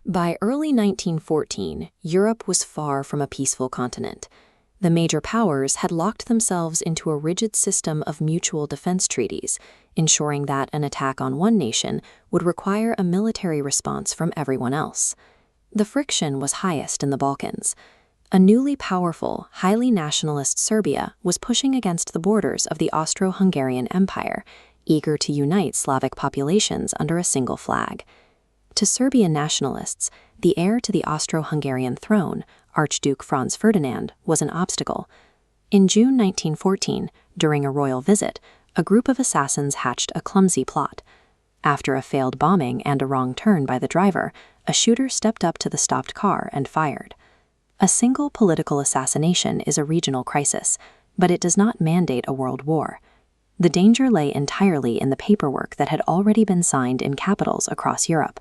By early 1914, Europe was far from a peaceful continent. The major powers had locked themselves into a rigid system of mutual defense treaties, ensuring that an attack on one nation would require a military response from everyone else. The friction was highest in the Balkans. A newly powerful, highly nationalist Serbia was pushing against the borders of the Austro-Hungarian Empire, eager to unite Slavic populations under a single flag. To Serbian nationalists, the heir to the Austro-Hungarian throne, Archduke Franz Ferdinand, was an obstacle. In June 1914, during a royal visit, a group of assassins hatched a clumsy plot. After a failed bombing and a wrong turn by the driver, a shooter stepped up to the stopped car and fired. A single political assassination is a regional crisis, but it does not mandate a world war. The danger lay entirely in the paperwork that had already been signed in capitals across Europe.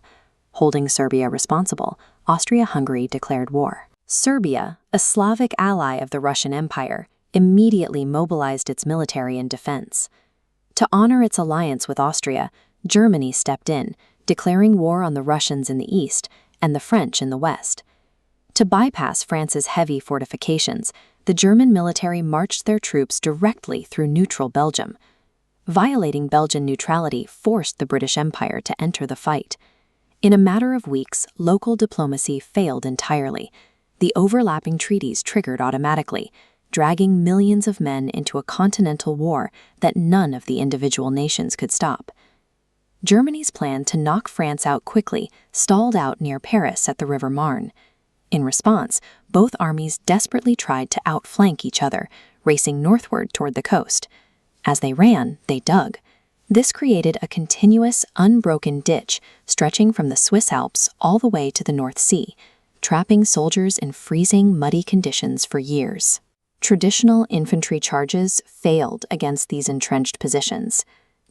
Holding Serbia responsible, Austria-Hungary declared war. Serbia, a Slavic ally of the Russian Empire, immediately mobilized its military in defense. To honor its alliance with Austria, Germany stepped in, declaring war on the Russians in the east and the French in the west. To bypass France's heavy fortifications, the German military marched their troops directly through neutral Belgium. Violating Belgian neutrality forced the British Empire to enter the fight. In a matter of weeks, local diplomacy failed entirely. The overlapping treaties triggered automatically, dragging millions of men into a continental war that none of the individual nations could stop. Germany's plan to knock France out quickly stalled out near Paris at the River Marne. In response, both armies desperately tried to outflank each other, racing northward toward the coast. As they ran, they dug. This created a continuous, unbroken ditch stretching from the Swiss Alps all the way to the North Sea, trapping soldiers in freezing, muddy conditions for years. Traditional infantry charges failed against these entrenched positions.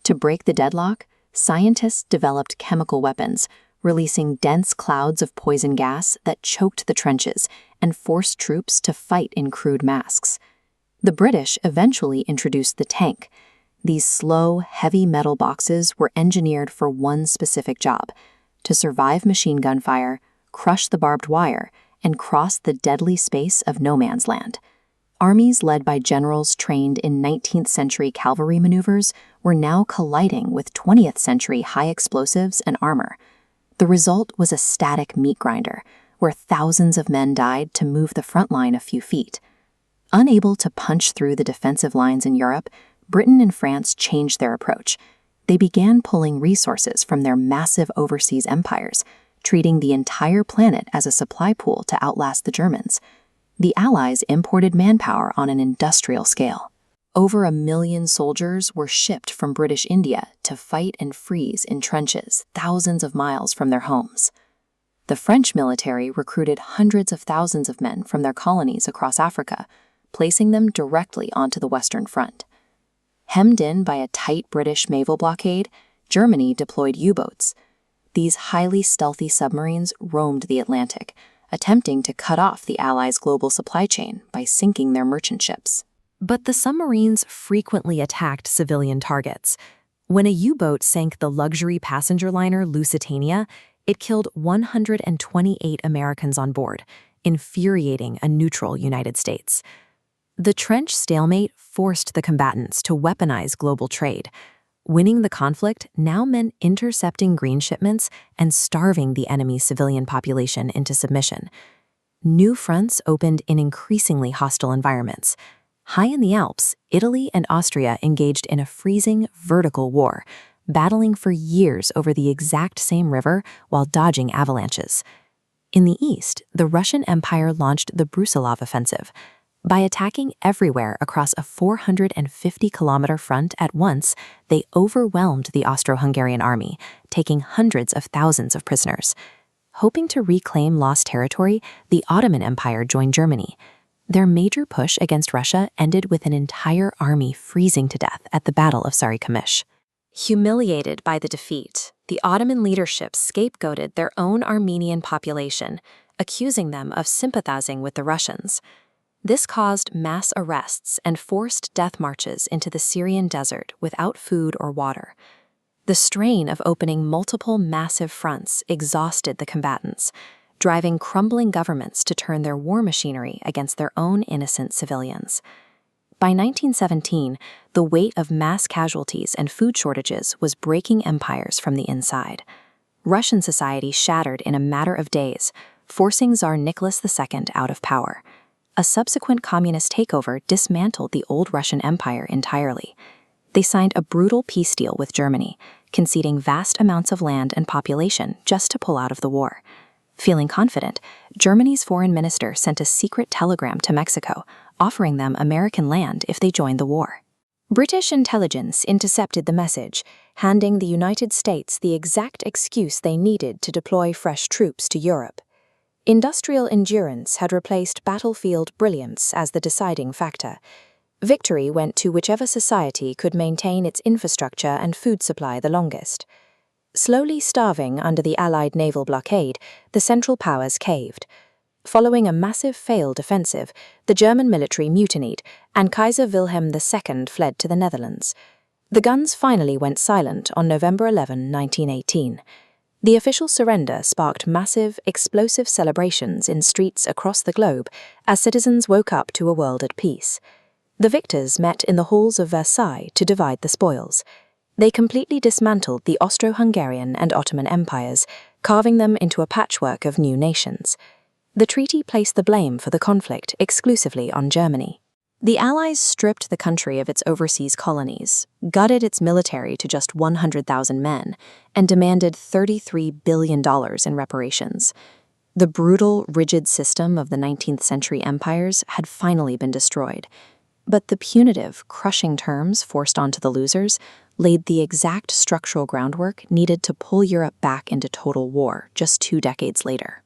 To break the deadlock, scientists developed chemical weapons, releasing dense clouds of poison gas that choked the trenches and forced troops to fight in crude masks. The British eventually introduced the tank. These slow, heavy metal boxes were engineered for one specific job: to survive machine gun fire, crush the barbed wire, and cross the deadly space of no man's land. Armies led by generals trained in 19th century cavalry maneuvers were now colliding with 20th century high explosives and armor. The result was a static meat grinder, where thousands of men died to move the front line a few feet. Unable to punch through the defensive lines in Europe, Britain and France changed their approach. They began pulling resources from their massive overseas empires, treating the entire planet as a supply pool to outlast the Germans. The Allies imported manpower on an industrial scale. Over 1 million soldiers were shipped from British India to fight and freeze in trenches thousands of miles from their homes. The French military recruited hundreds of thousands of men from their colonies across Africa, placing them directly onto the Western Front. Hemmed in by a tight British naval blockade, Germany deployed U-boats. These highly stealthy submarines roamed the Atlantic, attempting to cut off the Allies' global supply chain by sinking their merchant ships. But the submarines frequently attacked civilian targets. When a U-boat sank the luxury passenger liner Lusitania, it killed 128 Americans on board, infuriating a neutral United States. The trench stalemate forced the combatants to weaponize global trade. Winning the conflict now meant intercepting grain shipments and starving the enemy's civilian population into submission. New fronts opened in increasingly hostile environments. High in the Alps, Italy and Austria engaged in a freezing, vertical war, battling for years over the exact same river while dodging avalanches. In the east, the Russian Empire launched the Brusilov offensive. By attacking everywhere across a 450-kilometer front at once, they overwhelmed the Austro-Hungarian army, taking hundreds of thousands of prisoners. Hoping to reclaim lost territory, the Ottoman Empire joined Germany. Their major push against Russia ended with an entire army freezing to death at the Battle of Sarikamish. Humiliated by the defeat, the Ottoman leadership scapegoated their own Armenian population, accusing them of sympathizing with the Russians. This caused mass arrests and forced death marches into the Syrian desert without food or water. The strain of opening multiple massive fronts exhausted the combatants, driving crumbling governments to turn their war machinery against their own innocent civilians. By 1917, the weight of mass casualties and food shortages was breaking empires from the inside. Russian society shattered in a matter of days, forcing Tsar Nicholas II out of power. A subsequent communist takeover dismantled the old Russian Empire entirely. They signed a brutal peace deal with Germany, conceding vast amounts of land and population just to pull out of the war. Feeling confident, Germany's foreign minister sent a secret telegram to Mexico, offering them American land if they joined the war. British intelligence intercepted the message, handing the United States the exact excuse they needed to deploy fresh troops to Europe. Industrial endurance had replaced battlefield brilliance as the deciding factor. Victory went to whichever society could maintain its infrastructure and food supply the longest. Slowly starving under the Allied naval blockade, the Central Powers caved. Following a massive failed offensive, the German military mutinied, and Kaiser Wilhelm II fled to the Netherlands. The guns finally went silent on November 11, 1918. The official surrender sparked massive, explosive celebrations in streets across the globe as citizens woke up to a world at peace. The victors met in the halls of Versailles to divide the spoils. They completely dismantled the Austro-Hungarian and Ottoman empires, carving them into a patchwork of new nations. The treaty placed the blame for the conflict exclusively on Germany. The Allies stripped the country of its overseas colonies, gutted its military to just 100,000 men, and demanded $33 billion in reparations. The brutal, rigid system of the 19th century empires had finally been destroyed. But the punitive, crushing terms forced onto the losers laid the exact structural groundwork needed to pull Europe back into total war just 2 decades later.